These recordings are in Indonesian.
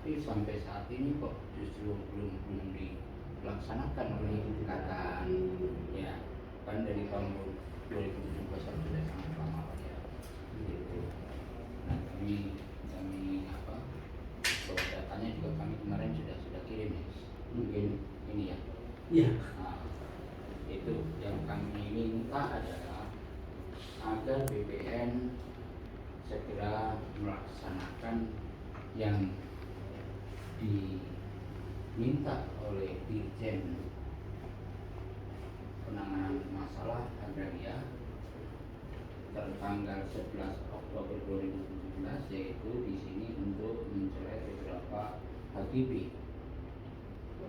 tapi sampai saat ini kok justru belum dilaksanakan oleh kakak. Ya kan dari tahun 2017 sudah sangat lama ya gitu. Nah kami apa datanya juga kami kemarin sudah kirim ya, mungkin ini ya. Iya. Nah, itu yang kami minta adalah agar BPN segera melaksanakan yang diminta oleh Dirjen Penanganan Masalah Agraria tertanggal 11 Oktober 2017, yaitu di sini untuk mencoret beberapa HGB.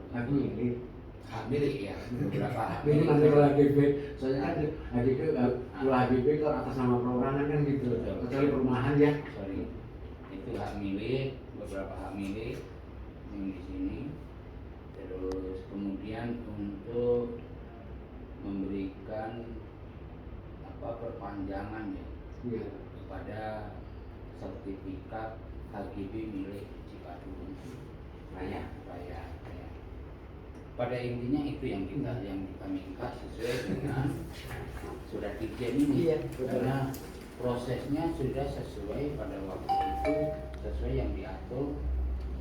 Aku ini Hak milik ya, beberapa hak ini milik. masih kalau HGB, soalnya kan HGB kalau HGB kalau atas nama perorangan kan gitu, kecuali perumahan ya. Sorry, itu hak milik, beberapa hak milik yang di sini. Terus kemudian untuk memberikan perpanjangan ya kepada sertifikat HGB milik Cipadung Raya. Pada intinya itu yang kita minta sesuai dengan surat Dirjen ini, karena prosesnya sudah sesuai pada waktu itu, sesuai yang diatur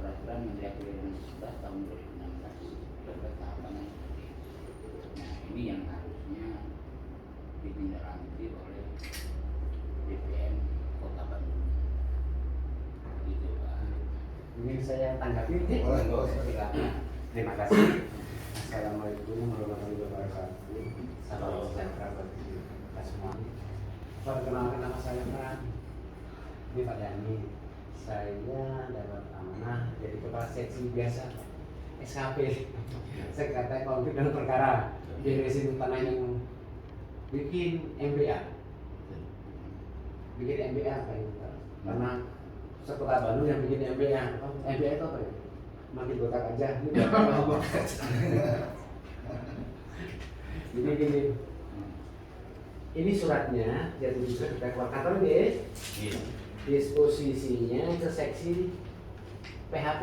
peraturan Menteri Agama 11 tahun 2016 terkait tahapannya seperti itu. Nah ini yang harusnya ditindaklanjuti oleh BPN Kota Bandung. Gitu Pak. Ini saya tanggapi. Silakan. Terima kasih. Assalamualaikum warahmatullahi wabarakatuh. Salam sejahtera bagi kita semua. Perkenalkan nama saya Pak. Ini Pak Dani. Saya dapat amanah jadi kepala seksi biasa SKP, Sekretariat Konflik dan Perkara di Resi Tanah yang bikin MBA apa ini Pak? Karena sekota Bandung yang bikin MBA. MBA itu apa ya? Makin botak aja. Gini. Ini suratnya jadi bisa kita keluar kantor guys. Disposisinya ke seksi PHP.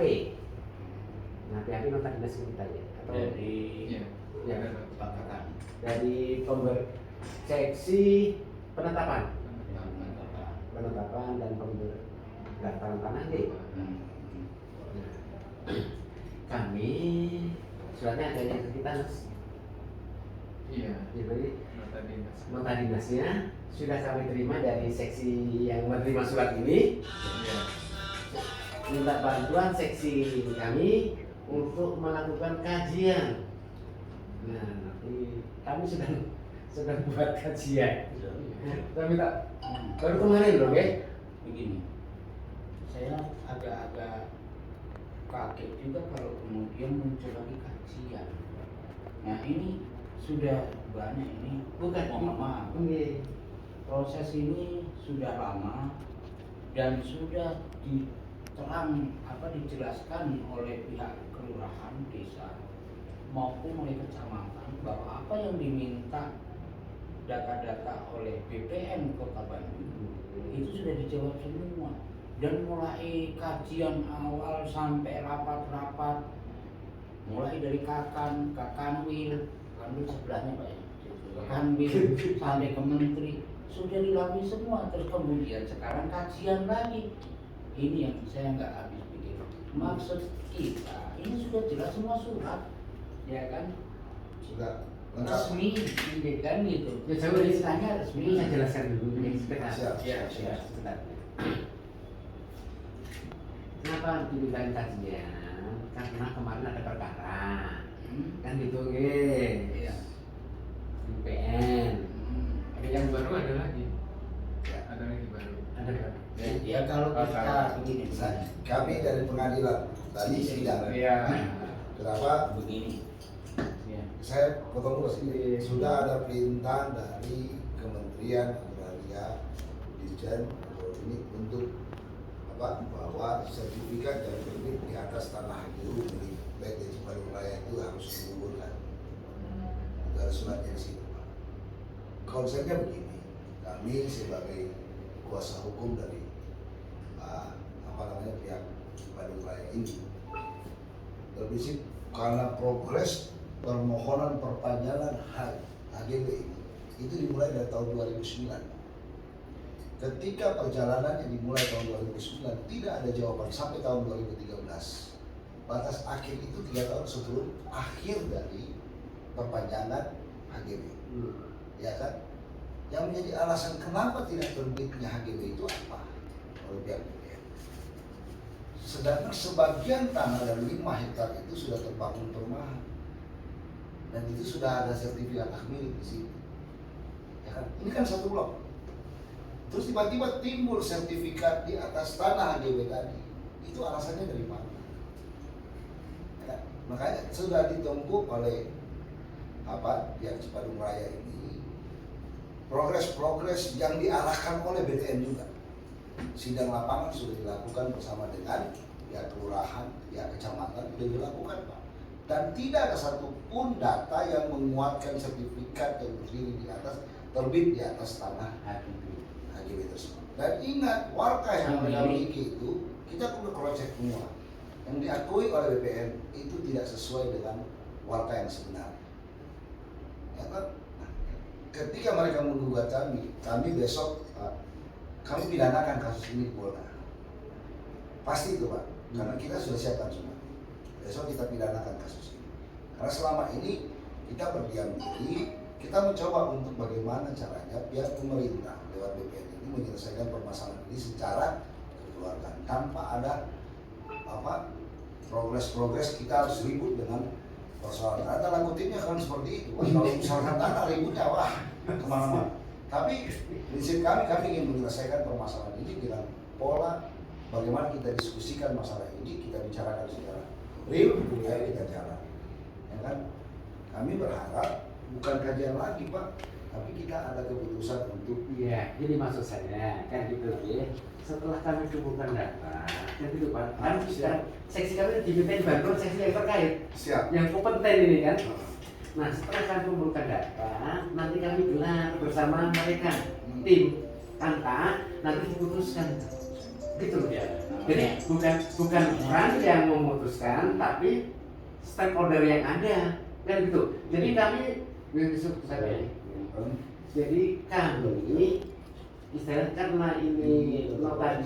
Nah PHP nota dinas kita ya. Atau dari seksi penetapan dan pendaftaran tanah deh. Kami suratnya adanya ke kita Mas. Iya. Jadi nota dinasnya sudah kami terima dari seksi yang menerima surat ini. Iya. Minta bantuan seksi kami untuk melakukan kajian. Nah, nanti kami sedang buat kajian. Kita minta baru kemarin loh, Begini, saya agak kaget juga kalau kemudian muncul lagi kajian. Nah ini sudah banyak ini, mohon maaf. Proses ini sudah lama dan sudah dijelaskan oleh pihak kelurahan desa maupun oleh kecamatan bahwa apa yang diminta data-data oleh BPN Kota Bandung itu sudah dijawab semua, dan mulai kajian awal sampai rapat-rapat, mulai dari Kakanwil sebelahnya Pak ya, Kakanwil sampai ke Menteri sudah dilalui semua. Terus kemudian sekarang kajian lagi. Ini yang saya nggak habis pikir. Maksud kita ini sudah jelas semua surat, ya kan? Sudah Resmi, kan gitu. Ya, saya Tulisannya resmi. saya jelaskan dulu. Siap. Sebentar. Kenapa dimintain kajian? Karena kemarin ada perkara, kan gitu Iya. BPN. Ada yang baru ada lagi. Ya. Ada lagi baru. Ada berapa? Ya kalau kita begini, Kami dari pengadilan tadi sidang. Iya. Kenapa? begini. Ya. Saya potong dulu sini. Sudah ada perintah dari Kementerian Agraria Dirjen ini untuk bahwa sertifikat dari pemilik di atas tanah itu milik PT Cipadung Raya itu harus digugurkan. Itu ada suratnya di situ Pak. Konsepnya begini, kami sebagai kuasa hukum dari pihak Cipadung Raya ini. Terbesit karena progres permohonan perpanjangan HGB ini itu dimulai dari tahun 2009. Ketika perjalanannya dimulai tahun 2009 tidak ada jawaban sampai tahun 2013. Batas akhir itu 3 tahun sebelum akhir dari perpanjangan HGB. Ya kan? Yang menjadi alasan kenapa tidak terbitnya HGB itu apa? Oleh pihak BPN. Sedangkan sebagian tanah dari 5 hektar itu sudah terbangun perumahan. Dan itu sudah ada sertifikat hak milik di situ. Ya kan? Ini kan satu blok. Terus tiba-tiba timbul sertifikat di atas tanah HGB tadi. Itu alasannya dari mana? Ya, makanya sudah ditempuh oleh pihak Cipadung Raya ini progres yang diarahkan oleh BTN juga. Sidang lapangan sudah dilakukan bersama dengan pihak kelurahan, pihak kecamatan sudah dilakukan, Pak. Dan tidak ada satupun data yang menguatkan sertifikat yang berdiri di atas terbit di atas tanah HGB tersebut. Dan ingat, warga yang mereka miliki itu kita perlu cross check semua. Yang diakui oleh BPN itu tidak sesuai dengan warga yang sebenarnya. Ya kan? Nah, ketika mereka menggugat kami besok kami pidanakan kasus ini Polda. Pasti itu Pak, karena kita sudah siapkan semua. Besok kita pidanakan kasus ini. Karena selama ini kita berdiam diri, kita mencoba untuk bagaimana caranya pihak pemerintah lewat BPN ini menyelesaikan permasalahan ini secara kekeluargaan tanpa ada progres kita harus ribut dengan persoalan. Tanda kutipnya kan seperti itu. Kalau misalkan tanah ributnya kemana-mana. Tapi prinsip kami ingin menyelesaikan permasalahan ini dengan pola bagaimana kita diskusikan masalah ini, kita bicarakan secara real, ayo kita jalan. Ya kan? Kami berharap bukan kajian lagi Pak, tapi kita ada keputusan untuk. Iya, jadi maksud saya kan gitu ya. Setelah kami kumpulkan data, kan gitu Pak. Kan kita seksi kami dimintain bantuan seksi yang terkait. Siap. Yang kompeten ini kan. Nah, setelah kami kumpulkan data, nanti kami gelar bersama mereka tim tanpa nanti diputuskan. Gitu loh ya. Jadi bukan orang yang memutuskan, tapi stakeholder yang ada kan gitu. Jadi kami jadi kami istilah karena ini nota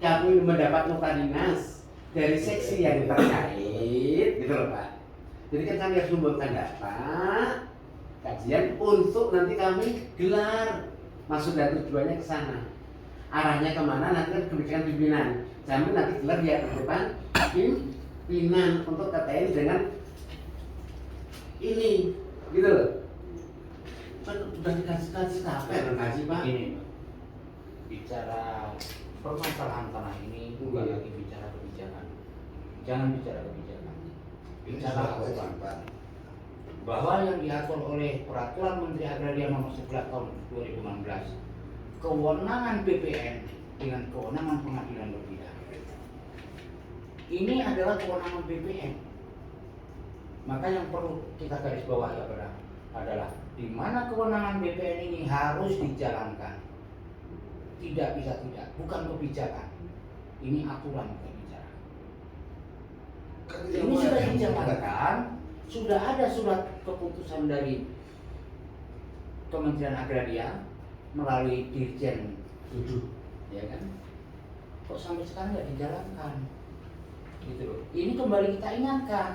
kami mendapat nota dinas dari seksi yang terkait gitu loh Pak. Jadi kan kami harus mengumpulkan data kajian untuk nanti kami gelar, maksud dan tujuannya ke sana. Arahnya kemana nanti kan kebijakan pimpinan. Kami nanti gelar di depan pimpinan untuk KTN dengan ini gitu loh. Sudah dikasih capek kasih Pak. Ini bicara permasalahan tanah ini bukan lagi bicara kebijakan. Jangan bicara kebijakan. Bicara aturan. Bahwa yang diatur oleh Peraturan Menteri Agraria Nomor 11 Tahun 2016, kewenangan BPN dengan kewenangan pengadilan berbeda. Ini adalah kewenangan BPN. Maka yang perlu kita garis bawahi adalah di mana kewenangan BPN ini harus dijalankan. Tidak bisa tidak, bukan kebijakan. Ini aturan kebijakan. Ini sudah dijalankan, sudah ada surat keputusan dari Kementerian Agraria melalui Dirjen 7, ya kan? Kok sampai sekarang nggak dijalankan? Gitu loh. Ini kembali kita ingatkan.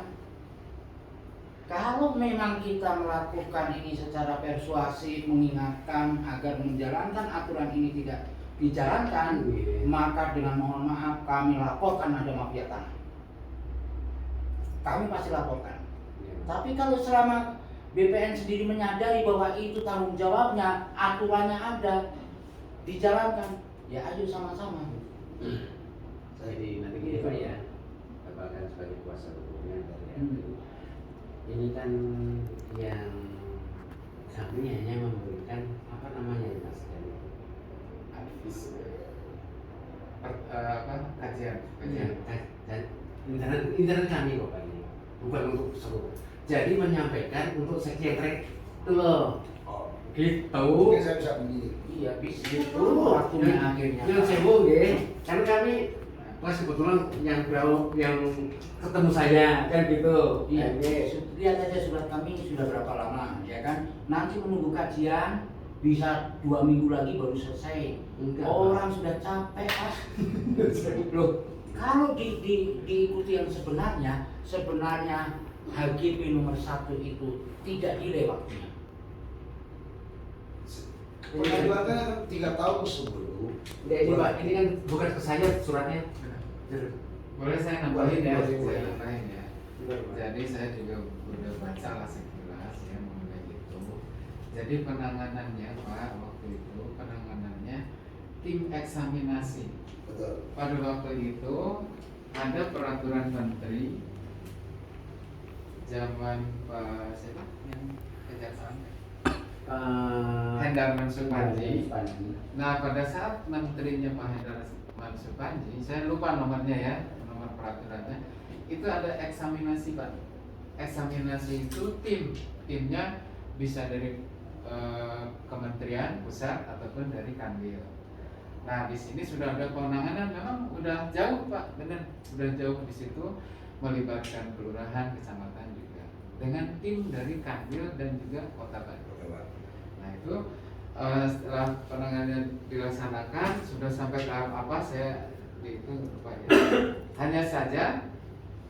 Kalau memang kita melakukan ini secara persuasif, mengingatkan agar menjalankan aturan ini tidak dijalankan, maka dengan mohon maaf kami laporkan ada mafia tanah. Kami pasti laporkan. Tapi kalau selama BPN sendiri menyadari bahwa itu tanggung jawabnya, aturannya ada, dijalankan, ya ayo sama-sama. Jadi nanti gini Pak ya, Bapak kan sebagai kuasa hukumnya dari RT. Ini kan yang kami hanya memberikan apa namanya Mas advis kajian internet kami kok Pak ini, bukan untuk seluruh. Jadi menyampaikan untuk seksi yang track itu loh. Gitu. Mungkin saya bisa begini. Iya, bisa. Itu waktunya akhirnya. Yang saya nggih, kan kami Mas kebetulan yang ketemu saya kan gitu. Iya, Oke. lihat aja surat kami sudah berapa lama, ya kan? Nanti menunggu kajian bisa 2 minggu lagi baru selesai. Enggak, Orang sudah capek, Pak. Loh, kalau diikuti yang sebenarnya HGB nomor 1 itu tidak delay waktunya. Pengajuannya kan 3 tahun sebelum. Ya, ini Pak, ini kan bukan ke saya suratnya. Boleh saya nambahin ya? Boleh. Saya nambahin ya. Jadi saya juga udah baca lah sekilas ya mengenai itu. Jadi penanganannya Pak waktu itu penanganannya tim eksaminasi. Betul. Pada waktu itu ada peraturan menteri zaman Pak siapa yang kejaksaan Hendarman Supandi. Nah pada saat menterinya Pak Hendarman Supandi, saya lupa nomornya ya, nomor peraturannya, itu ada eksaminasi Pak. Eksaminasi itu timnya bisa dari kementerian pusat ataupun dari Kanwil. Nah di sini sudah ada penanganan, memang udah jauh Pak, benar, udah jauh di situ melibatkan kelurahan, kecamatan juga dengan tim dari Kanwil dan juga Kota Bandung. Nah itu setelah penanganan dilaksanakan sudah sampai tahap apa saya itu lupa ya. Hanya saja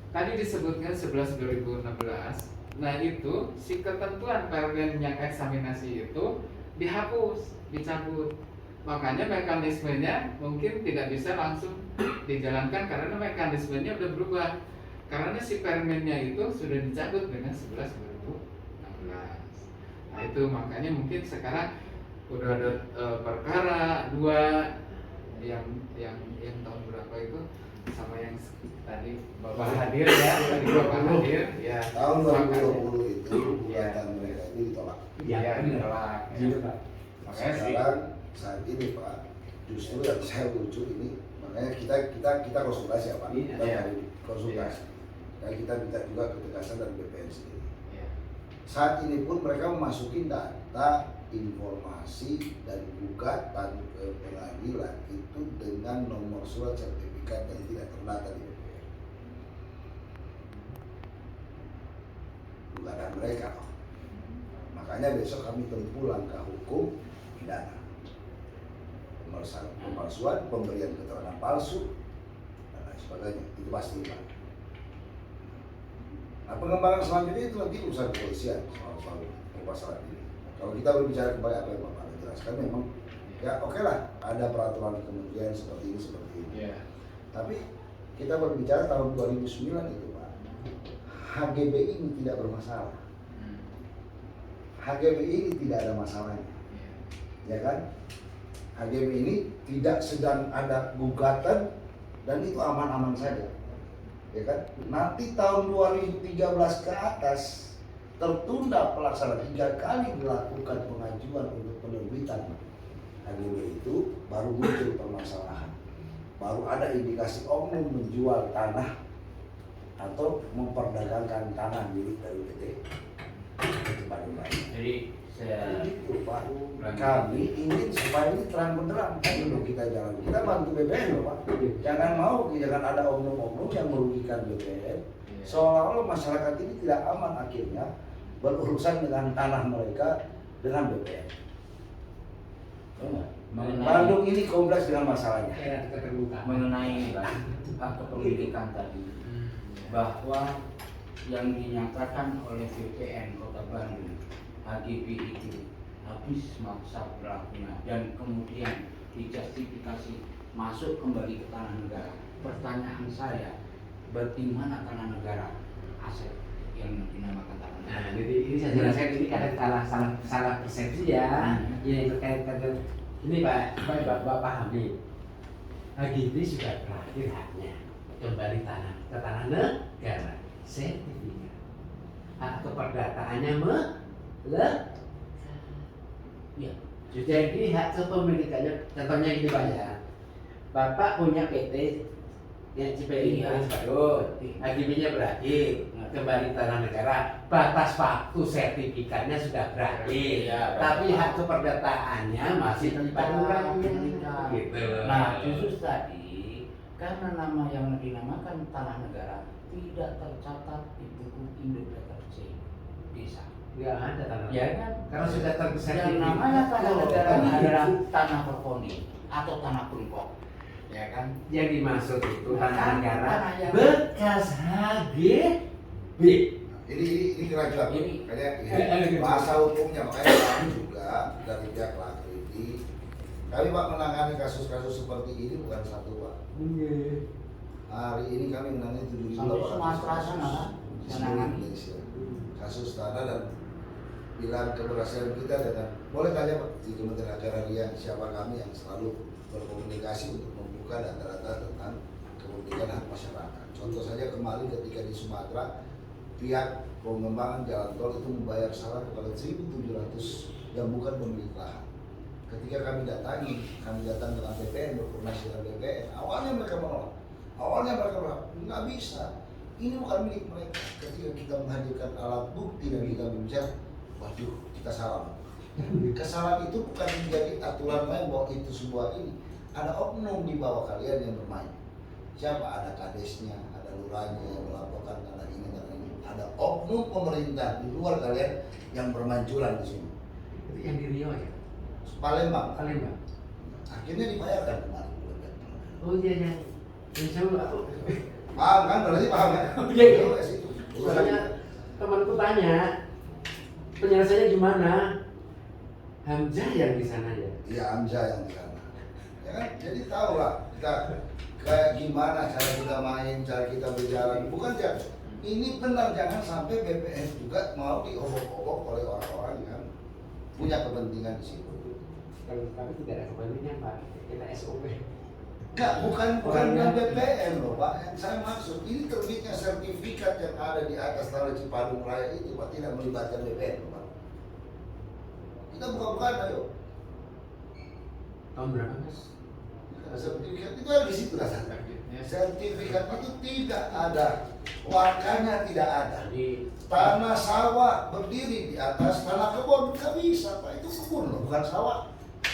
tadi disebutkan 11/2016. Nah itu si ketentuan permen yang eksaminasi itu dihapus, dicabut. Makanya mekanismenya mungkin tidak bisa langsung dijalankan karena mekanismenya udah berubah. Karena si permennya itu sudah dicabut dengan 11/2016. Nah itu makanya mungkin sekarang udah ada perkara 2 yang tahun berapa itu sama yang tadi Bapak hadir ya, tadi Bapak hadir ya. Tahun Makanya- 2020 itu Iya. gugatan mereka ini ditolak. Iya, ditolak. Iya, Pak. Makanya sih Sekarang saat ini Pak, justru yang saya lucu ini, makanya kita konsultasi ya Pak, Iya. kita Iya. dari konsultasi. Dan kita minta juga ketegasan dari BPN sendiri. ya. Saat ini pun mereka memasuki data informasi dan gugatan ke pengadilan itu dengan nomor surat sertifikat yang tidak terdata di BPN. Gugatan mereka. Makanya besok kami tempuh langkah hukum pidana. Pemalsuan, pemberian keterangan palsu, dan lain sebagainya. Itu pasti Pak. Nah pengembangan selanjutnya itu nanti urusan kepolisian soal masalah ini. Kalau kita berbicara kembali apa yang Bapak jelaskan, memang ya oke lah ada peraturan kementerian seperti ini. Ya. Tapi kita berbicara tahun 2009 itu Pak, HGB ini tidak bermasalah. HGB ini tidak ada masalahnya, ya kan? HGB ini tidak sedang ada gugatan dan itu aman-aman saja, ya kan? Nanti tahun 2013 ke atas tertunda pelaksanaan 3 kali dilakukan pengajuan untuk penerbitan HGB itu baru muncul permasalahan, baru ada indikasi oknum menjual tanah atau memperdagangkan tanah milik dari PT Bandung Raya. Jadi saya Itu Pak, kami ingin supaya ini terang benderang kan dulu kita jalan. Kita bantu BPN loh Pak. Jangan ada oknum-oknum yang merugikan BPN. Seolah-olah masyarakat ini tidak aman akhirnya berurusan dengan tanah mereka dengan BPN. Bandung ini kompleks dengan masalahnya. Era keterbukaan. mengenai hak kepemilikan tadi, bahwa yang dinyatakan oleh BPN Kota Bandung HGB itu habis masa berlakunya dan kemudian dijustifikasi masuk kembali ke tanah negara. Pertanyaan saya, berarti mana tanah negara aset yang dinamakan tanah negara? Nah, jadi ini saya jelaskan ini kadang salah persepsi ya. Yang terkait dengan ini Pak, supaya Bapak pahami. HGB sudah berakhir haknya kembali ke tanah negara. Sertifikat. Hak keperdataannya Ya, jadi hak kepemilikannya, contohnya ini Pak ya. Bapak punya PT yang CPI Iya. baru, HGB-nya berakhir, kembali tanah negara, batas waktu sertifikatnya sudah berakhir, Iya, tapi batas. hak keperdataannya masih di Bandung Raya. Gitu. Nah, khusus tadi karena nama yang dinamakan tanah negara tidak tercatat di buku induk letter C desa. Nggak ada tanah. Ya kan? Karena sudah tersertifikat. Yang namanya tanah negara adalah tanah perponi atau tanah bengkok, ya kan? Yang dimaksud itu tanah Tanah negara yang- bekas HGB. Ini keraguan. Ini- Kayak bahasa hukumnya, makanya kami juga dari pihak Lakriti, kami Pak menangani kasus-kasus seperti ini bukan satu Pak. Hari ini kami menangani 7.800 Sampai Sumatera sana, Pak, di seluruh menangani. Indonesia. Kasus tanah dan bilang keberhasilan kita dengan boleh tanya Pak di Kementerian Agraria siapa kami yang selalu berkomunikasi untuk membuka data-data tentang kepemilikan hak masyarakat. Contoh saja kemarin ketika di Sumatera pihak pengembangan jalan tol itu membayar salah kepada 1.700 yang bukan pemilik lahan. Ketika kami datang dengan BPN, berkoordinasi dengan BPN, awalnya mereka menolak. Nggak bisa. Ini bukan milik mereka. Ketika kita menghadirkan alat bukti dan kita bicara, waduh, kita salah. Kesalahan itu bukan menjadi aturan main bahwa itu sebuah ini. Ada oknum di bawah kalian yang bermain. Siapa? Ada kadesnya, ada lurahnya yang melaporkan karena ini. Ada oknum pemerintah di luar kalian yang bermain curang di sini. Itu yang di Rio ya? Palembang. Palembang. Akhirnya dibayarkan kemarin. Oh iya yang Jawa. Paham kan? Berarti paham ya? Iya, iya. Jelas itu. Soalnya temanku tanya penyelesaiannya gimana? Hamzah yang di sana ya. Iya, Hamzah yang di sana. Ya kan? Jadi tahu lah kita kayak gimana cara kita main, cara kita berjalan. Bukan ya. Ini benar, jangan sampai BPN juga mau diobok-obok oleh orang-orang yang punya kepentingan di situ. Kalau kami tidak ada kepentingan Pak, kita SOP. Enggak, bukan dengan BPN loh Pak. Yang saya maksud, ini terbitnya sertifikat yang ada di atas tanah Cipadung Raya itu Pak tidak melibatkan BPN loh Pak. Kita buka-bukaan ayo. Tahun berapa Mas? Sertifikat itu ada di situ dasarnya. Sertifikat itu tidak ada, warnanya tidak ada. Jadi Tanah sawah berdiri di atas tanah kebun, nggak bisa Pak, itu kebun loh, bukan sawah.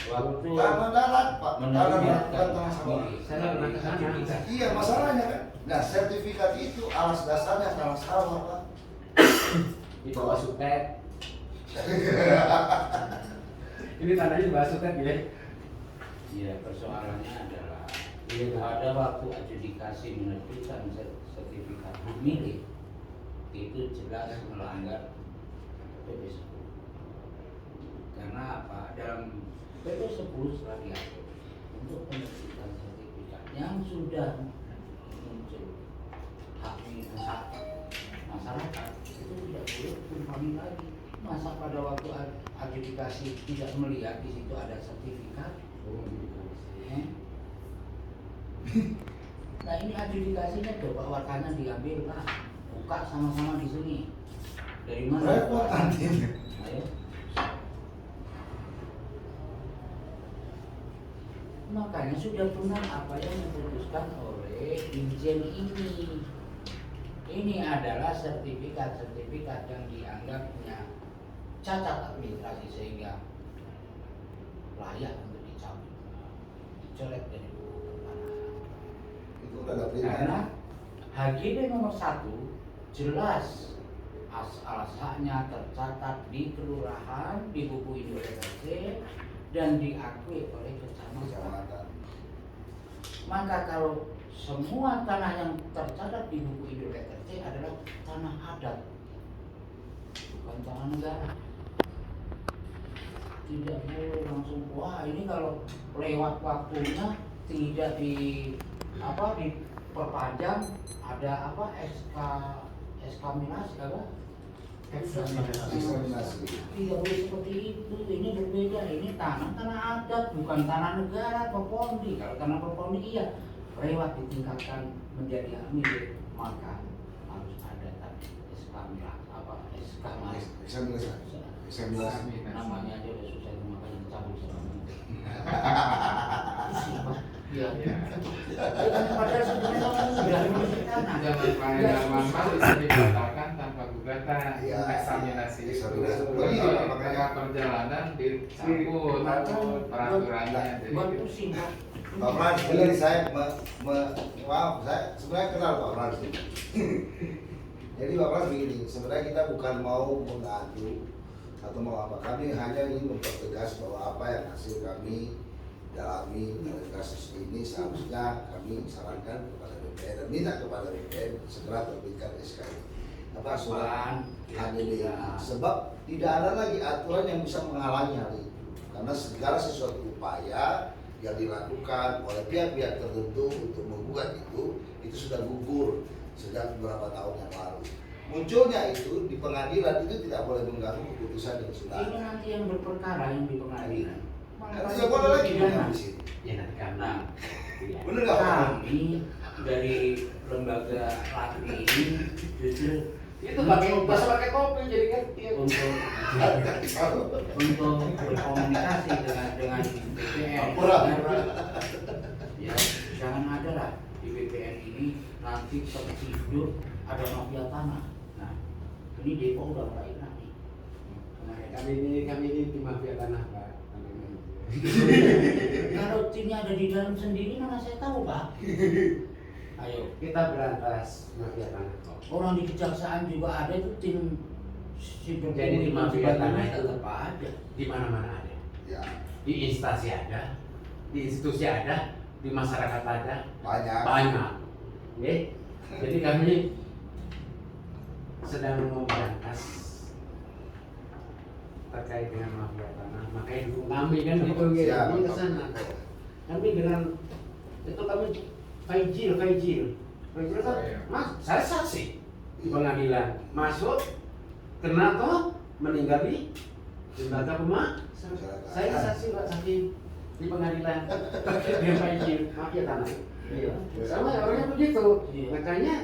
waktu Tanah darat Pak, tanah darat bukan Menerbitkan tanah sawah. saya pernah ke sana. Iya masalahnya kan. Nah sertifikat itu alas dasarnya tanah sawah Pak. Di bawah sutet. Ini tanahnya di bawah sutet ya. Ya, persoalannya adalah Iya, Pak. pada waktu adjudikasi menerbitkan sertifikat hak milik itu jelas melanggar PP 10. Karena apa? Dalam PP 10 telah diatur untuk penerbitan sertifikat yang sudah muncul hak masyarakat itu tidak boleh dikumpulkan lagi. Masa pada waktu adjudikasi tidak melihat di situ ada sertifikat? Nah ini adjudikasinya coba warnanya diambil Pak, buka sama-sama di sini. Dari mana? Repot nanti. Ayo. Makanya sudah benar apa yang diputuskan oleh Dirjen ini. Ini adalah sertifikat yang dianggapnya cacat administrasi sehingga layak untuk dicabut, dicoret dari buku pertanahan. Itu udah ada perintah. Karena HGB nomor 1 jelas alas haknya tercatat di kelurahan, di buku induk letter C dan diakui oleh kecamatan. Kecamatan. Maka kalau semua tanah yang tercatat di buku induk letter C adalah tanah adat, bukan tanah negara. Tidak boleh langsung wah ini kalau lewat waktunya tidak diperpanjang ada apa eksaminasi apa Eksaminasi. tidak boleh seperti itu. Ini berbeda, ini tanah adat bukan tanah negara perpondi. Kalau tanah perpondi iya lewat ditingkatkan menjadi hak milik maka harus ada tadi Eksaminasi. namanya aja udah susah makanya cabut selama ya. Padahal sebenarnya sudah memiliki tanah. Zaman pengalaman bisa dibatalkan tanpa gugatan. Iya. Eksaminasi itu Eksaminasi. kalau Makanya. tengah perjalanan dicabut peraturannya. Jadi Buat pusing Pak. Pak Frans, ini saya maaf, saya sebenarnya kenal Pak Frans. Jadi Pak Frans begini, sebenarnya kita bukan mau mengadu atau mau apa, kami hanya ingin mempertegas bahwa apa yang hasil kami dalami dalam kasus ini seharusnya kami sarankan kepada BPN dan minta kepada BPN segera terbitkan SK ini. Apa surat HGB ini? Sebab tidak ada lagi aturan yang bisa menghalangi hal itu, karena segala sesuatu upaya yang dilakukan oleh pihak-pihak tertentu untuk menggugat itu sudah gugur sejak beberapa tahun yang lalu. Munculnya itu di pengadilan itu tidak boleh mengganggu keputusan yang sudah Ini ada. nanti yang berperkara yang di pengadilan. Karena tidak boleh lagi Pidana. di sini. Ya nanti karena Nah, Bener nggak Pak? kami dari lembaga LATRI ini justru itu pakai kopi jadi ngerti. untuk berkomunikasi dengan BPN. Ya, jangan ada lah di BPN ini nanti tertidur ada mafia tanah. Nah, ini Depok udah mulai nanti. Kami ini tim mafia tanah, Pak. Kalau timnya ada di dalam sendiri mana saya tahu, Pak. Ayo, Kita berantas mafia tanah. orang di kejaksaan juga ada itu tim siber Jadi di mafia tanah itu tetap ada. di mana-mana ada. Ya, Di instansi ada, di institusi ada, di masyarakat ada, banyak. banyak. Oke? Jadi kami sedang memberantas terkait dengan mafia tanah. Makanya dukung kami kan gitu gitu. Siap, Kami ke mantap. sana. Kami dengan itu kami Faijil kan, Mas, saya saksi di pengadilan masuk kena toh meninggal di lembaga saya saksi Pak, saksi di pengadilan dia Faijil mafia tanah. Iya. Sama orangnya begitu. Iya. Makanya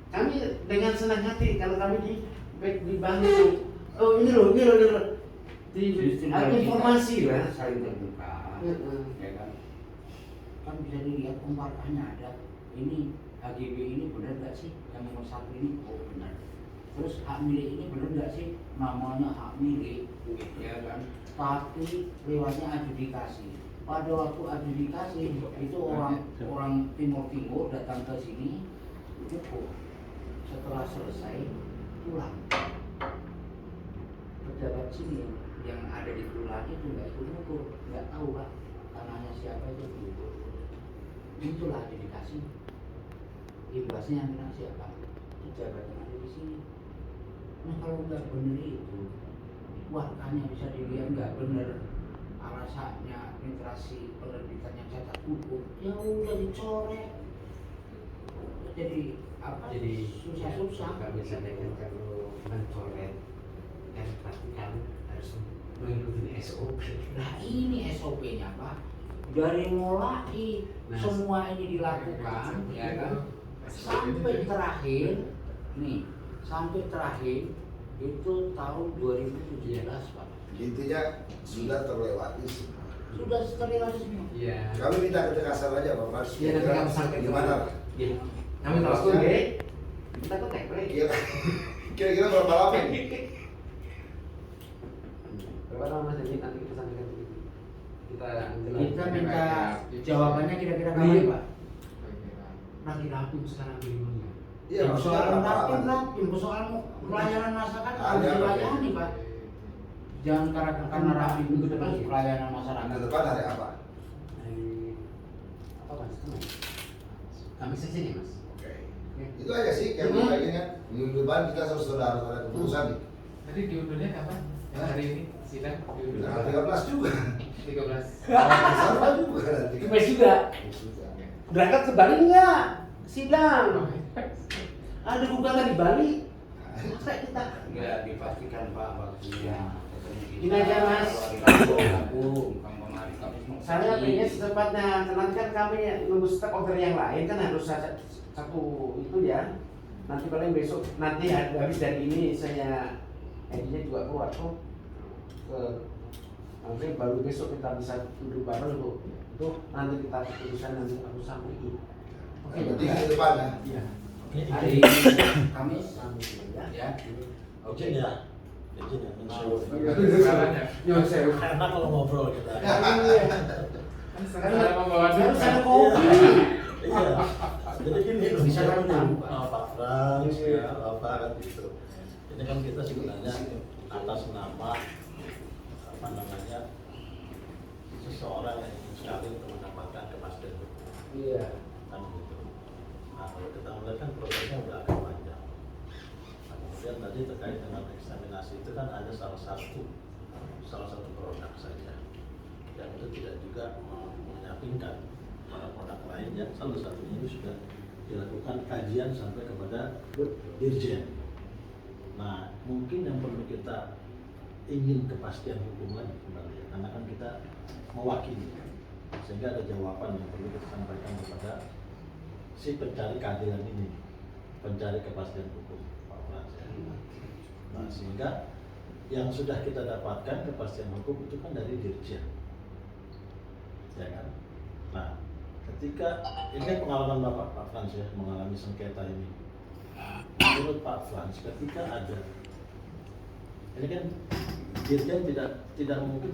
kami dengan senang hati kalau kami dibantu. Oh ini loh. Justru Ada dari informasi kita lah. saling terbuka. Ya kan? Kan bisa dilihat pembahasannya ada. Ini HGB ini benar nggak sih? Yang nomor 1 ini oh benar. Terus hak milik ini benar nggak sih? Namanya hak milik, ya kan? Tapi lewatnya adjudikasi. Pada waktu adjudikasi itu orang timur datang ke sini, ukur. Setelah selesai pulang. Pejabat sini yang ada di kelurahan itu nggak ikut ukur, nggak tahu Pak tanahnya siapa itu diukur. Itulah adjudikasi. Imbasnya yang kena siapa? Pejabat yang ada di sini. Nah kalau nggak benar itu, warkanya bisa dilihat nggak benar, alasannya administrasi penerbitan yang cacat hukum, ya udah dicoret. Jadi apa? Jadi susah-susah. kami sampaikan kalau mencoret dan praktikan harus mengikuti SOP. Nah ini SOP-nya Pak. Dari mulai Nah, semua ini dilakukan, ya kan? Sampai terakhir, nih, sampai terakhir itu tahun 2017 Pak. Intinya sudah terlewati semua. Sudah terlewati semua. Iya. Kami minta ketegasan aja Pak Frans. Iya nanti kami sampaikan Gimana? Iya. Kami telepon deh. Kita kontak boleh. Kira-kira berapa lama ini? Berapa lama Mas Jadi nanti kita sampaikan begitu. Kita Kita minta jawabannya kira-kira Iya, kapan Pak? lagi rapim sekarang minimumnya. Iya, Persoalan maksudnya rapim, persoalan pelayanan masyarakat Ada harus apa? dilayani Pak. Jangan karena rapim itu depan pelayanan masyarakat. Minggu depan hari apa? Apa Mas? Kami sini Mas. Oke. Itu aja sih yang kita ingin kan. Minggu depan kita sudah harus ada keputusan nih. Tadi diundurnya kapan? Yang hari ini sidang diundur. Tanggal 13 juga. 13. Sama juga nanti. Kepes juga. Sudah. Berangkat ke Bali enggak? Sidang. Oh, Ada gugatan di Bali. Masa kita? Enggak dipastikan Pak waktunya. Ini aja, Mas. Saya pengen secepatnya, nanti kan kami nunggu stok order yang lain kan harus satu itu ya. Nanti paling besok, nanti habis dari ini saya ID-nya juga keluar tuh. Nanti baru besok kita bisa duduk bareng tuh nanti kita keputusan nanti aku sampaikan. Oke, Yang penting minggu depan ya. Iya. Hari Kamis ya. Oke ya. Izin ya. Salahnya. Yo, saya Karena kalau ngobrol kita. Karena membawa harus duka. ada kopi. Iya. Jadi gini, Bisa saya kan menyebut tambah. Pak Frans, ya, apa kan gitu. Ini kan kita sebenarnya atas nama apa namanya seseorang yang ingin sekali untuk mendapatkan kepastian hukum. Iya. Kan gitu. Nah, kalau kita melihat kan prosesnya udah agak panjang. Nah, kemudian tadi terkait dengan eksaminasi itu kan hanya salah satu produk saja. Yang itu tidak juga menyampingkan pada produk lain yang salah satunya itu sudah dilakukan kajian sampai kepada dirjen. Nah, mungkin yang perlu kita ingin kepastian hukum lagi kembali, karena kan kita mewakili, sehingga ada jawaban yang perlu kita sampaikan kepada si pencari keadilan ini, pencari kepastian hukum, Pak Frans. Nah, sehingga yang sudah kita dapatkan kepastian hukum itu kan dari dirjen, ya kan? Nah, ketika ini kan pengalaman Pak Frans ya, mengalami sengketa ini. Menurut Pak Frans, ketika ada ini kan dirjen tidak mungkin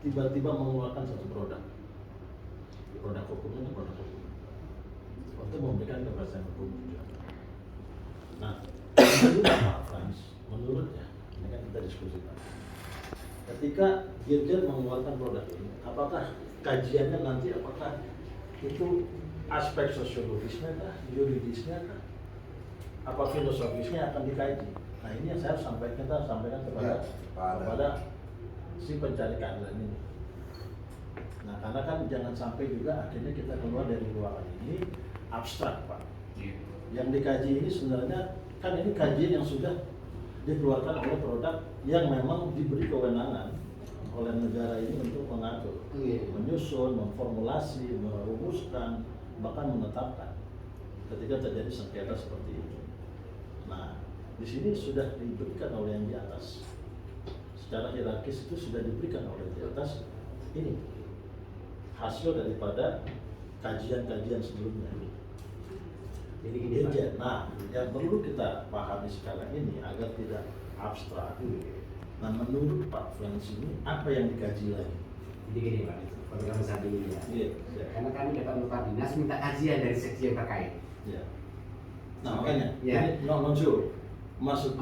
tiba-tiba mengeluarkan satu produk hukumnya itu produk hukum untuk memberikan kepastian hukum juga. Nah, menurut Pak Frans, menurutnya ini kan kita diskusikan, ketika dirjen mengeluarkan produk ini, apakah kajiannya nanti apakah itu aspek sosiologisnya kah, yuridisnya kah, apa filosofisnya akan dikaji? Nah, ini yang saya sampaikan kepada si pencari keadilan ini. Nah, karena kan jangan sampai juga akhirnya kita keluar dari ruangan ini abstrak, Pak. Yang dikaji ini sebenarnya kan ini kajian yang sudah dikeluarkan oleh produk yang memang diberi kewenangan oleh negara ini untuk mengatur, menyusun, memformulasi, merumuskan, bahkan menetapkan ketika terjadi sengketa seperti itu. Nah, di sini sudah diberikan oleh yang di atas, secara hierarkis itu sudah diberikan oleh di atas ini hasil daripada kajian-kajian sebelumnya. Jadi gini Pak. Nah, yang perlu kita pahami sekarang ini agar tidak abstrak. Nah, menurut Pak Frans ini apa yang dikaji lagi? Jadi gini Pak, program saat ini ya. Iya. Karena kami dapat nota dinas minta kajian dari seksi yang terkait. Ya. Nah, makanya Ya. ini non-muncul. Maksudnya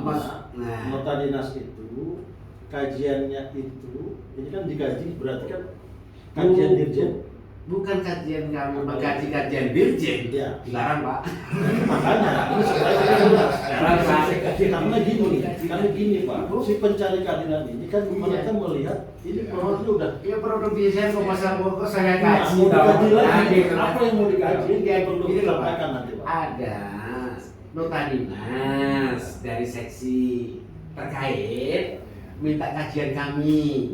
nah. nota dinas itu kajiannya itu ini kan dikaji berarti kan kajian dirjen. Bukan kajian kami mengkaji kajian dirjen. Ya. Dilarang Pak. Makanya ini Dilarang Pak. karena gini Pak, si pencari keadilan ini kan mereka melihat ini produknya udah Iya produk desain kok masa kok saya Nah, kaji. mau dikaji dong. lagi. Gitu. Apa yang mau dikaji? Iya, Perlu gini loh, Pak. disampaikan nanti, Pak. Ada nota dinas dari seksi terkait minta kajian kami.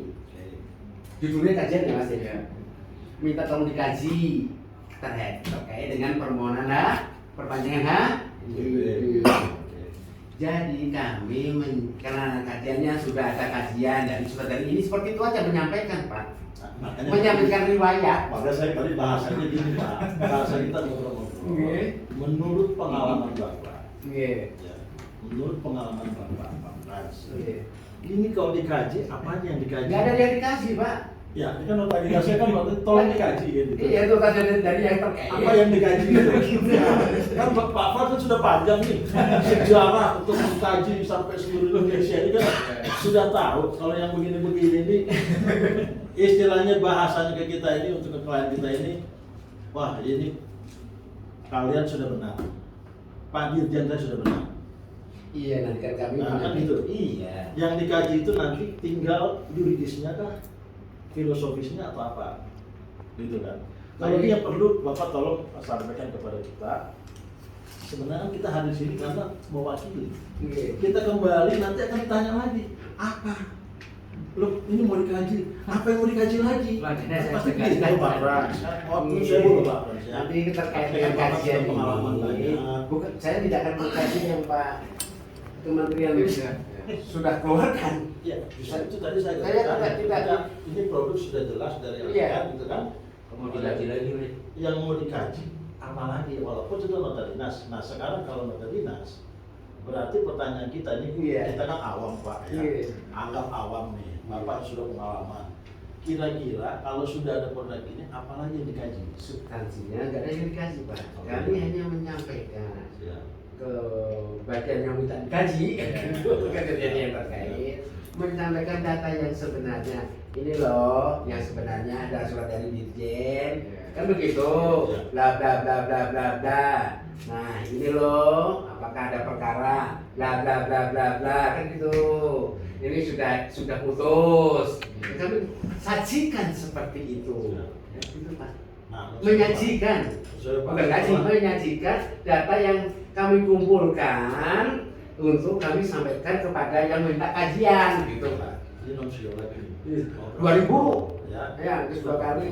Judulnya kajian ya Mas ya. Minta tolong dikaji terkait dengan permohonan perpanjangan Jadi kami karena kajiannya sudah ada kajian dari surat dari ini seperti itu aja menyampaikan Pak. Makanya Menyampaikan riwayat. maka saya tadi bahasanya gini Pak, bahasa kita ngobrol-ngobrol. Nggih. Menurut pengalaman Bapak, Nggih. ya, menurut pengalaman Bapak, Pak Frans, Nggih. ini kalau dikaji, apa yang dikaji? Nggak ada yang dikasih Pak. Ya, ini kan nota dinasnya kan berarti tolong dikaji gitu. Iya itu tadi dari yang terkait. Apa yang dikaji gitu? Ya, kan Pak Frans kan sudah panjang nih sejarah untuk mengkaji sampai seluruh Indonesia ini kan sudah tahu kalau yang begini-begini ini istilahnya bahasanya ke kita ini untuk ke klien kita ini, wah ini kalian sudah benar, Pak Dirjen saya sudah benar. Iya nanti kan kami. Nah, kan itu. Iya. Yang dikaji itu nanti tinggal yuridisnya kah, filosofisnya atau apa, gitu kan? Kalau ini yang perlu Bapak tolong sampaikan kepada kita. Sebenarnya kita hadir sini karena mewakili. Nggih. Kita kembali nanti akan ditanya lagi apa? Loh, ini mau dikaji. Apa yang mau dikaji lagi? Makanya saya Pasti tegaskan. gitu Pak Frans. Waktu saya dulu Pak Frans ya. Nanti terkait Dengan dengan Bapak kajian sudah pengalaman ini, banyak. bukan saya tidak akan mengkaji yang Pak Kementerian sudah keluarkan. Iya, itu tadi saya Saya katakan. tidak. Ini produk sudah jelas dari Iya. APR gitu kan. Mau dikaji lagi, Bre. Yang mau dikaji apa lagi? Walaupun itu nota dinas. Nah sekarang kalau nota dinas, berarti pertanyaan kita ini Iya. kita kan awam Pak ya. Iya. Anggap awam nih, Bapak sudah pengalaman. kira-kira kalau sudah ada produk ini, apalagi yang dikaji? Substansinya nggak ada yang dikaji Pak. Kami hanya menyampaikan Ya. ke bagian yang minta dikaji, ke bagian yang terkait, menyampaikan data yang sebenarnya. Ini loh, yang sebenarnya ada surat dari Dirjen, kan begitu, bla bla bla bla bla bla. Nah ini loh, apakah ada perkara, bla bla bla bla bla, kan gitu. Ini sudah putus. Kami sajikan seperti itu. Ya, itu Pak. Nah, Menyajikan, bukan kaji, menyajikan data yang kami kumpulkan untuk kami sampaikan kepada yang minta kajian, gitu Pak. Ini non sio lagi. 2000, Ya. ya, itu 2 kali.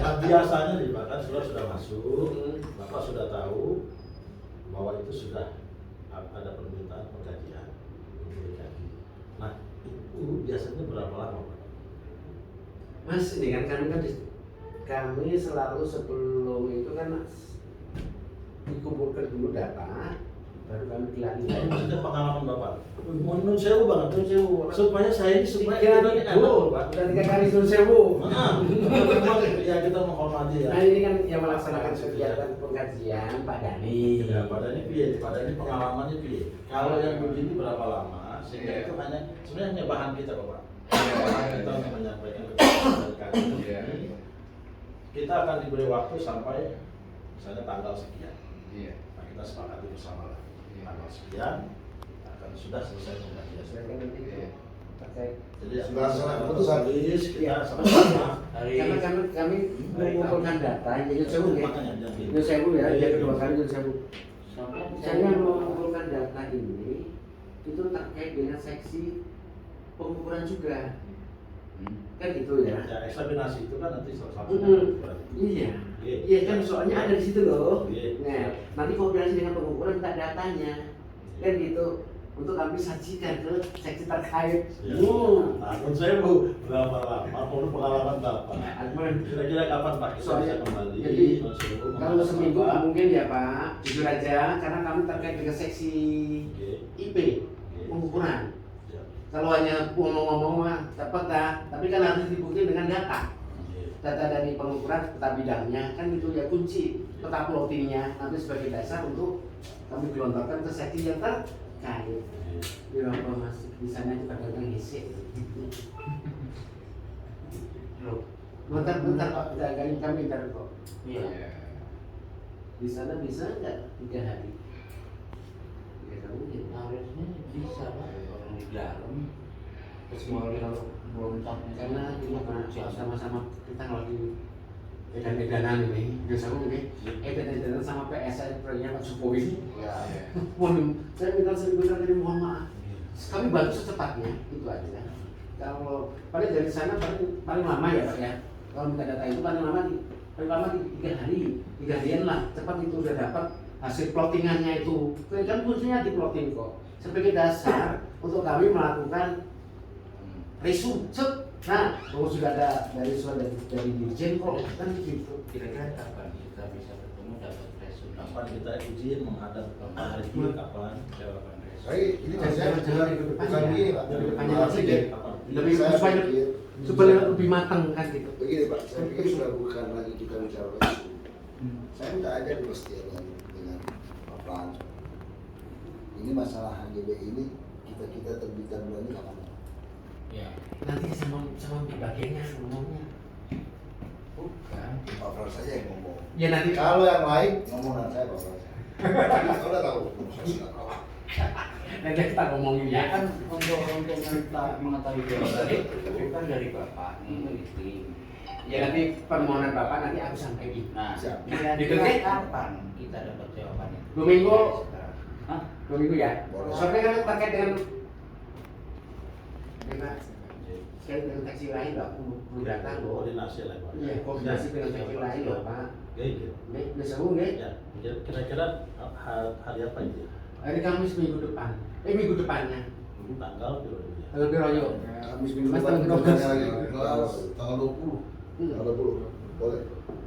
Nah, biasanya nih Pak, kan sudah masuk, Bapak sudah tahu bahwa itu sudah ada permintaan pengkajian untuk dikaji. Nah, itu biasanya berapa lama Pak? Mas, ini kan kami selalu sebelum itu kan dikumpulkan dulu data, baru kami Ini dilanjutkan. maksudnya pengalaman Bapak. Nun sewu banget, nun sewu. Supaya saya ini supaya Tiga kita ini kali dulu, Pak. Udah 3 kali sun sewu. Nah, memang ya kita menghormati ya. Nah ini kan yang melaksanakan kegiatan pengajian Pak Dhani. Ya, pada ini pengalamannya piye. Kalau yang begini berapa lama? Sehingga itu hanya sebenarnya hanya bahan kita Bapak. Bahan kita untuk menyampaikan kepada ini. Kita akan diberi waktu sampai misalnya tanggal sekian. Iya. Nah, kita sepakati bersama lah. Tanggal sekian akan sudah selesai pengajian. Jadi Sudah selesai keputusan. tulis kita sama-sama. Karena kami mengumpulkan data, jadi sewu ya. Makanya jangan gitu. Jadi sewu ya, dia kedua kali jadi sewu. Saya mengumpulkan data ini itu terkait dengan seksi pengukuran juga. Kan gitu ya. Ya, eksaminasi itu kan nanti salah satu. Iya. Iya. Iya kan soalnya ada di situ loh. Iya. Nah, nanti koordinasi dengan pengukuran minta datanya. Kan gitu. Untuk kami sajikan ke seksi terkait. Ya. Nah, menurut saya Bu, berapa lama menurut pengalaman Bapak? Kira-kira kapan Pak kita Soalnya, bisa kembali? jadi, Mensuruh kalau menghadap seminggu Bapak? nggak mungkin ya Pak, jujur aja karena kami terkait dengan seksi Oke. IP Oke. pengukuran. Ya. Kalau hanya ngomong-ngomong mah dapat dah, tapi kan harus dibuktikan dengan data. Oke. Data dari pengukuran peta bidangnya kan itu ya kunci, peta plottingnya nanti sebagai dasar untuk kami gelontorkan ke seksi yang terkait. Di ruang masuk di sana juga kadang ngisi. Loh, bentar Pak, jagain kami ntar kok. Iya. Di sana bisa nggak 3 hari? 3 hari. Harusnya bisa Pak, orang di dalam. Kecuali kalau beroncaknya Karena ini Pak, sama-sama kita lagi edan-edanan ini, biasa mungkin edan-edanan sama PSN proyeknya Pak Jokowi. Ya. Mohon, saya minta 1000 kali mohon maaf. Kami bantu secepatnya, itu aja. Kalau paling dari sana paling lama ya Pak ya. Kalau minta data itu paling lama 3 hari, 3 harian lah. Cepat itu udah dapat hasil plottingannya itu. Kan fungsinya di plotting kok. Sebagai dasar untuk kami melakukan resume. Nah, kalau sudah ada dari surat dari Dirjen kok kan gitu. Kira-kira kapan kita bisa ketemu dapat resume? Kapan kita izin menghadap Bapak Haji? Kapan? Jawaban resume. Saya ini saya Jangan ikut bukan depannya. begini Pak. Dari depannya Maaf, aja ini. deh. Kapan? Lebih Saya supaya pikir, supaya lebih matang kan gitu. begini Pak, saya pikir sudah bukan lagi kita bicara isu. Saya minta aja dulu setia dengan Pak Pran. Ini masalah HGB ini kita terbitkan bulan ini kapan? Ya. Nanti sama bagiannya ngomongnya. Bukan. Pak Pran saja yang ngomong. Ya nanti Kalau yang lain ngomong dengan saya Pak Pran. Kalau udah tahu, nanti kita ngomongin Ya ya. kan untuk mengetahui jawaban itu bukan dari Bapak nih tim. Ya nanti permohonan Bapak nanti aku sampaikan. Nah, Siap. kira-kira Dikit? kapan kita dapat jawaban itu? 2 minggu. Hah? 2 minggu ya. Boleh. Soalnya kan terkait dengan saya dengan taksi lain loh, aku belum datang loh. Koordinasi lah Pak. Iya, koordinasi dengan taksi lain loh Pak. Oke, gitu. Bisa nggak? Ya, kira-kira hari apa itu? Hari Kamis minggu depan. Minggu depannya. Tanggal berapa? Kalau Biroyo. Kamis minggu Mas, depan kita tanggal tanya 12. lagi. Tanggal 20. Tanggal 20. Boleh.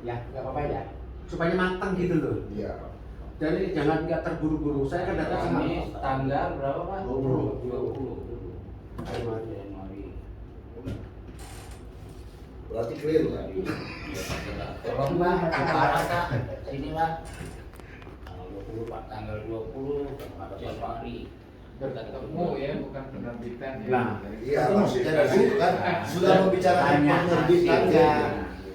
Ya, nggak apa-apa ya. Supaya matang gitu loh. Iya. Jadi jangan nggak terburu-buru. Saya kan datang sama Kamis tanggal berapa Pak? 20. 20. Januari. Berarti clear kan? Tolong Pak, Pak Kak, sini Pak. Tanggal 20 Pak. Tanggal 20 ada Februari. Bertemu ya, bukan penerbitan ya. Nah, Iya, maksudnya dari situ kan sudah membicarakan Hanya penerbitan hasilnya. ya.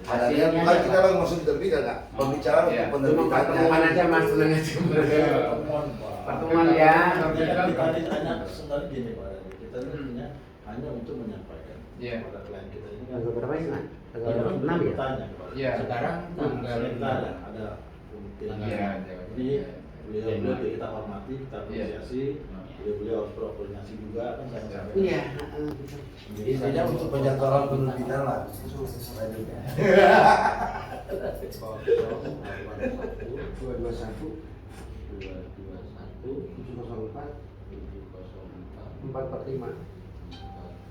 Hasilnya bukan kita lagi maksud terbitkan nggak? Pembicaraan Iya. untuk Cuma penerbitan. pertemuan aja Mas, tenang aja. Pertemuan Pak. Pertemuan ya. Tapi tadi hanya sebenarnya gini Pak, kita ini hanya untuk menyampaikan Iya. kepada klien kita ini kan Tanggal berapa sih, Mas? Tanggal kita 6 ya? bertanya kepada Iya. Sekarang tanggal kita ada pemimpinan Iya, ini beliau kita hormati, kita apresiasi, beliau harus berkoordinasi juga kan sama-sama. Iya. Intinya untuk penjadwalan penerbitan lah. Selanjutnya. 221 704 445.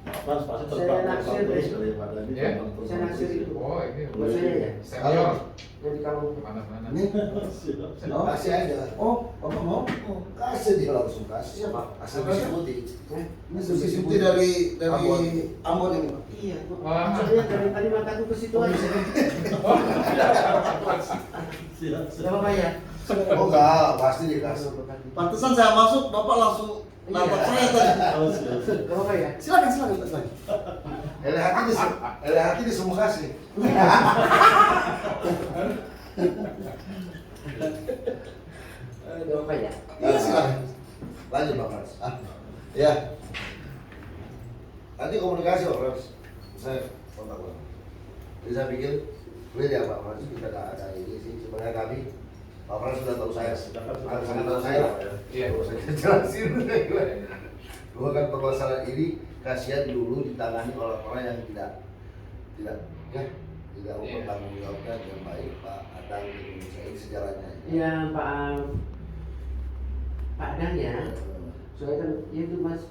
Mas pasti Saya terbang naksir terus deh. daripada ini. Ya, terbang saya naksir terus. itu. Oh ini Buat saya ya? senior. Jadi kalau Kemana-mana. Ini Siap. kasih aja. oh, Bapak mau? Kasih dia langsung kasih. Siapa? Asal Susi Putih. Ini Susi Putih dari Ambon ini Pak. Iya, Wah. maksudnya dari tadi mataku ke situ aja. Siap. Sudah Bapak ya? Oh enggak, pasti dikasih. Pantesan saya masuk, Bapak langsung nabrak saya tadi. Oh, siap. Sudah Bapak ya? Silakan, silakan, silakan. Ele hati di semua kasih. Sudah Bapak ya? Iya silakan. Lanjut Pak Frans. Ya. Nanti komunikasi Pak Frans. Saya kontak Pak. Jadi saya pikir clear ya Pak Frans. Kita nggak ada ini sih. Sebenarnya kami Pak Frans sudah tahu saya. Sangat tahu saya. Iya. Saya jelasin. Bahwa kan permasalahan ini kasihan dulu ditangani oleh orang yang tidak ya, tidak bertanggung jawabkan yang baik Pak Adang di Indonesia ini sejarahnya. Iya Pak Dan ya. Soalnya kan itu Mas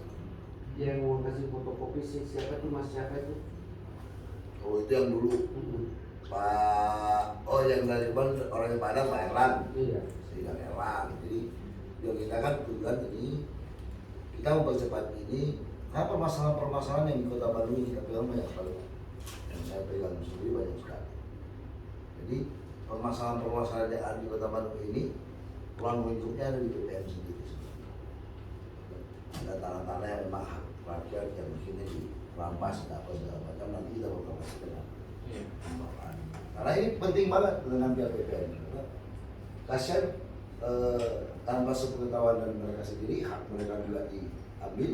yang mau kasih fotokopi siapa tuh Mas siapa itu? Oh itu yang dulu Pak, oh yang dari kemarin orangnya Padang Pak Erlang, Iya. Sehingga Erlang. Jadi yang kita kan tujuan ini kita mempercepat ini. Apa permasalahan yang di Kota Bandung ini kita pegang banyak sekali. Yang saya pegang sendiri banyak sekali. Jadi permasalahan yang ada di Kota Bandung ini ruang lingkupnya ada di BPN sendiri. Ada tanah-tanah yang memang hak rakyat yang mungkin dirampas apa segala macam, nanti kita bakal kasih kenal. Karena ini penting banget dengan pihak BPN. Karena kasihan tanpa sepengetahuan dan mereka sendiri, hak mereka juga diambil,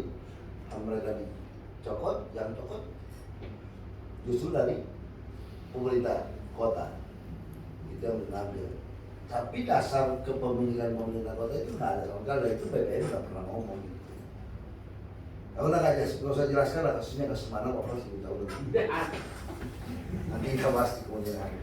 hak mereka dicokot, yang cokot justru dari pemerintah kota itu yang mengambil. Tapi dasar kepemilikan pemerintah kota itu nggak ada sama sekali, itu BPN nggak pernah ngomong gitu. Kalau nggak usah jelaskan lah kasusnya kasus mana kok harus kita udah nanti kita bahas di kemudian hari.